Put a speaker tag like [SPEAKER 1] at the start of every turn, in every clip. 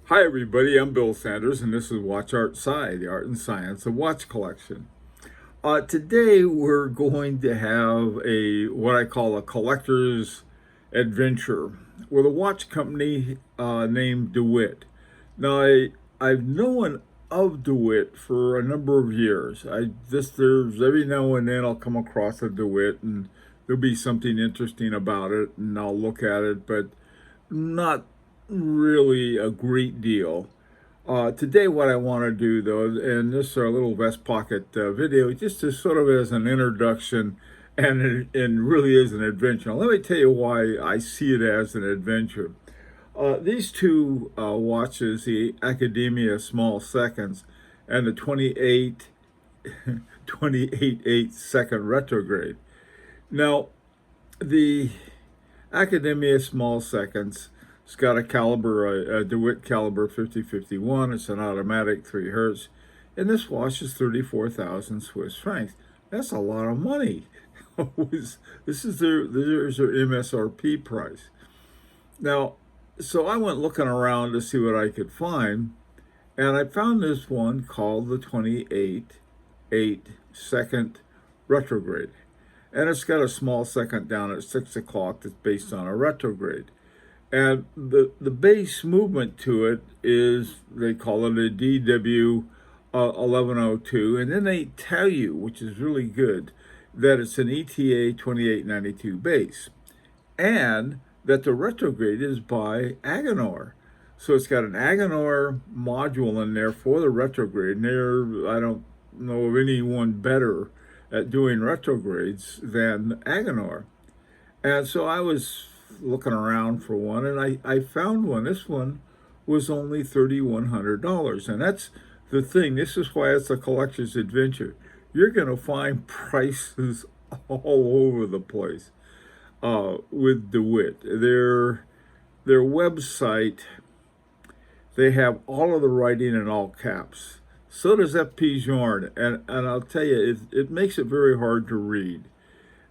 [SPEAKER 1] Hi everybody, I'm Bill Sanders and this is Watch Art Sci, the art and science of watch collection. Today we're going to have what I call a collector's adventure with a watch company named DeWitt. Now I've known of DeWitt for a number of years. There's every now and then I'll come across a DeWitt and there'll be something interesting about it and I'll look at it, but not really a great deal. Today, what I want to do, though, and this is our little vest pocket video, just to sort of as an introduction, and really is an adventure. Now, let me tell you why I see it as an adventure. These two watches, the Academia Small Seconds and the 28/8 second retrograde. Now, the Academia Small Seconds, it's got a caliber, a DeWitt caliber 5051. It's an automatic 3 hertz. And this watch is 34,000 Swiss francs. That's a lot of money. This is their MSRP price. Now, so I went looking around to see what I could find. And I found this one called the 28/8 second retrograde. And it's got a small second down at 6 o'clock that's based on a retrograde. And the base movement to it is, they call it a DW 1102. And then they tell you, which is really good, that it's an ETA 2892 base. And that the retrograde is by Agenor. So it's got an Agenor module in there for the retrograde. And I don't know of anyone better at doing retrogrades than Agenor. And so I was looking around for one, and I found one. This one was only $3,100. And that's the thing. This is why it's a collector's adventure. You're going to find prices all over the place with DeWitt. Their website, they have all of the writing in all caps. So does FP Jorn, and I'll tell you, it makes it very hard to read.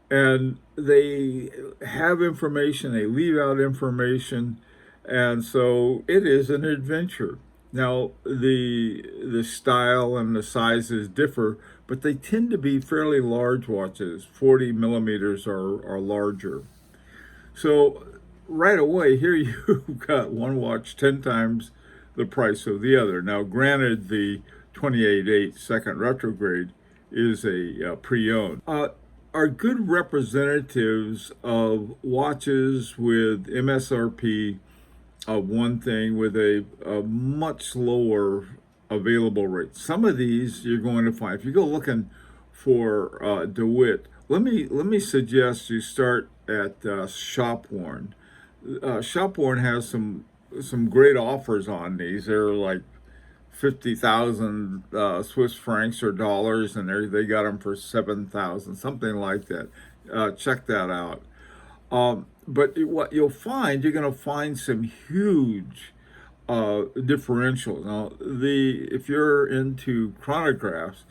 [SPEAKER 1] And they have information, they leave out information, and so it is an adventure. Now, the style and the sizes differ, but they tend to be fairly large watches, 40 millimeters or larger. So right away, here you've got one watch 10 times the price of the other. Now, granted, the 28/8 second retrograde is a pre-owned. Are good representatives of watches with MSRP of one thing with a much lower available rate. Some of these you're going to find, if you go looking for DeWitt, let me suggest you start at Shopworn. Shopworn has some great offers on these. They're like 50,000 Swiss francs or dollars, and they got them for 7,000, something like that. Check that out. But what you'll find, you're going to find some huge differentials. Now, if you're into chronographs,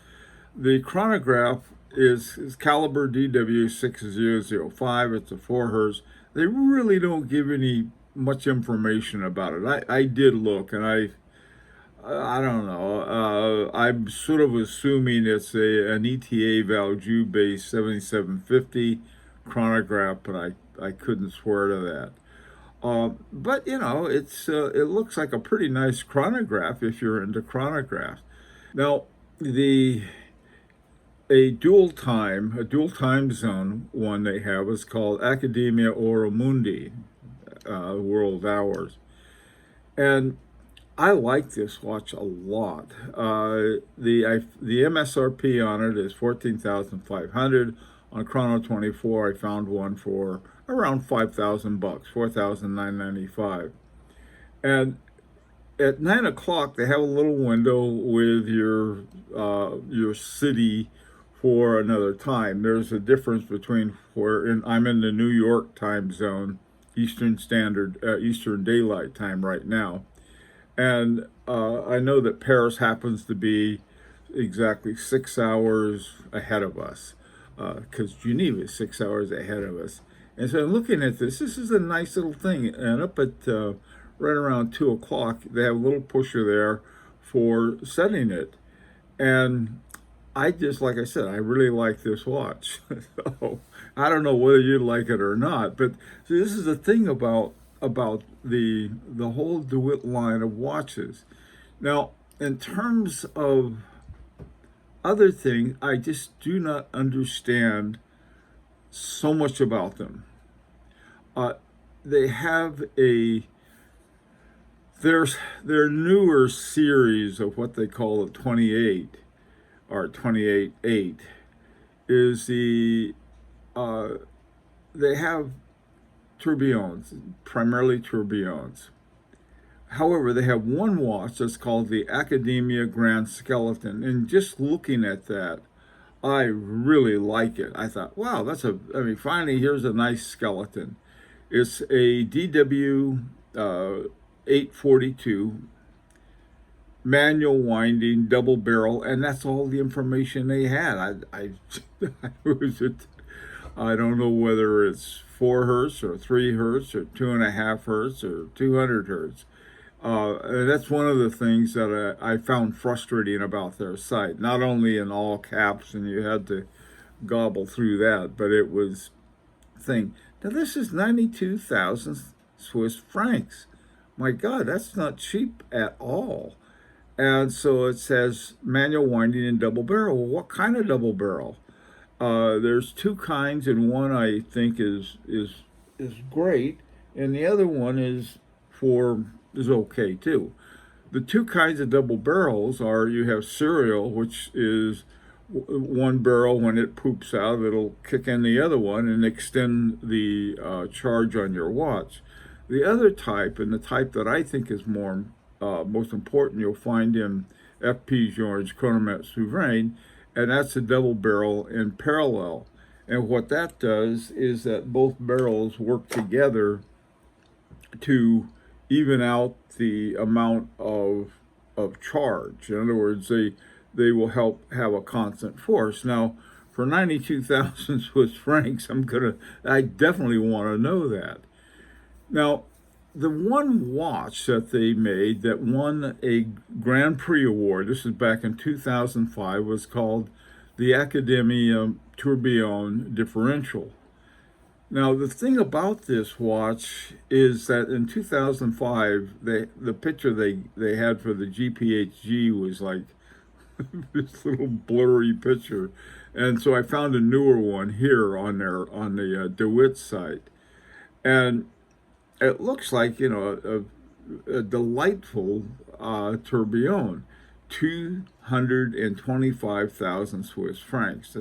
[SPEAKER 1] the chronograph is caliber DW6005. It's a 4 hertz. They really don't give any much information about it. I did look, and I don't know. I'm sort of assuming it's an ETA Valjoux based 7750 chronograph, but I couldn't swear to that. But you know, it looks like a pretty nice chronograph if you're into chronographs. Now, a dual time zone one they have is called Academia Ora Mundi, World Hours, and I like this watch a lot. The MSRP on it is 14,500. On Chrono 24, I found one for around 5,000 bucks, 4,995. And at 9 o'clock, they have a little window with your city for another time. There's a difference between I'm in the New York time zone, Eastern Daylight Time right now. And I know that Paris happens to be exactly 6 hours ahead of us, because Geneva is 6 hours ahead of us. And so looking at this is a nice little thing. And up at right around 2 o'clock, they have a little pusher there for setting it. And I just, like I said, I really like this watch. So I don't know whether you like it or not, but see, this is the thing about the whole DeWitt line of watches. Now, in terms of other things, I just do not understand so much about them. Uh, they have their newer series of what they call the 28 or 28.8 is uh, they have tourbillons, primarily tourbillons. However, they have one watch that's called the Academia Grand Skeleton, and just looking at that, I really like it. I thought, wow, finally, here's a nice skeleton. It's a DW 842 manual winding double barrel, and that's all the information they had. I don't know whether it's 4 hertz or 3 hertz or 2.5 hertz or 200 hertz. And that's one of the things that I found frustrating about their site. Not only in all caps, and you had to gobble through that, but it was thing. Now this is 92,000 Swiss francs. My God, that's not cheap at all. And so it says manual winding and double barrel. Well, what kind of double barrel? There's two kinds, and one I think is great, and the other one is okay too. The two kinds of double barrels are, you have serial, which is one barrel. When it poops out, it'll kick in the other one and extend the charge on your watch. The other type, and the type that I think is most important, you'll find in FP George Chronomet Souverain, and that's a double barrel in parallel. And what that does is that both barrels work together to even out the amount of charge. In other words, they will help have a constant force. Now, for 92,000 Swiss francs, I definitely want to know that. Now, the one watch that they made that won a Grand Prix award, this is back in 2005, was called the Academia Tourbillon Differential. Now, the thing about this watch is that in 2005, the picture they had for the GPHG was like this little blurry picture. And so I found a newer one here on the DeWitt site. And it looks like, a delightful tourbillon, 225,000 Swiss francs.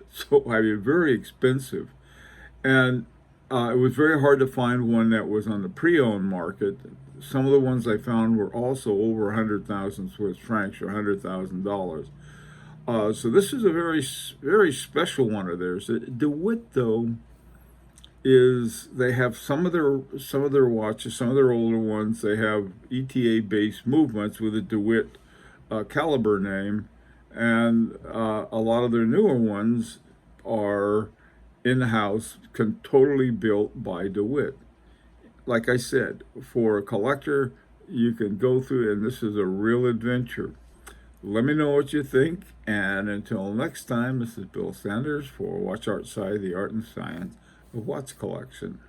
[SPEAKER 1] So, very expensive. And it was very hard to find one that was on the pre-owned market. Some of the ones I found were also over 100,000 Swiss francs or $100,000. So this is a very, very special one of theirs. DeWitt, though, they have some of their watches, some of their older ones, they have ETA-based movements with a DeWitt caliber name, and a lot of their newer ones are in-house, totally built by DeWitt. Like I said, for a collector, you can go through, and this is a real adventure. Let me know what you think, and until next time, this is Bill Sanders for Watch Art Sci, the Art and Science of Watch Collection.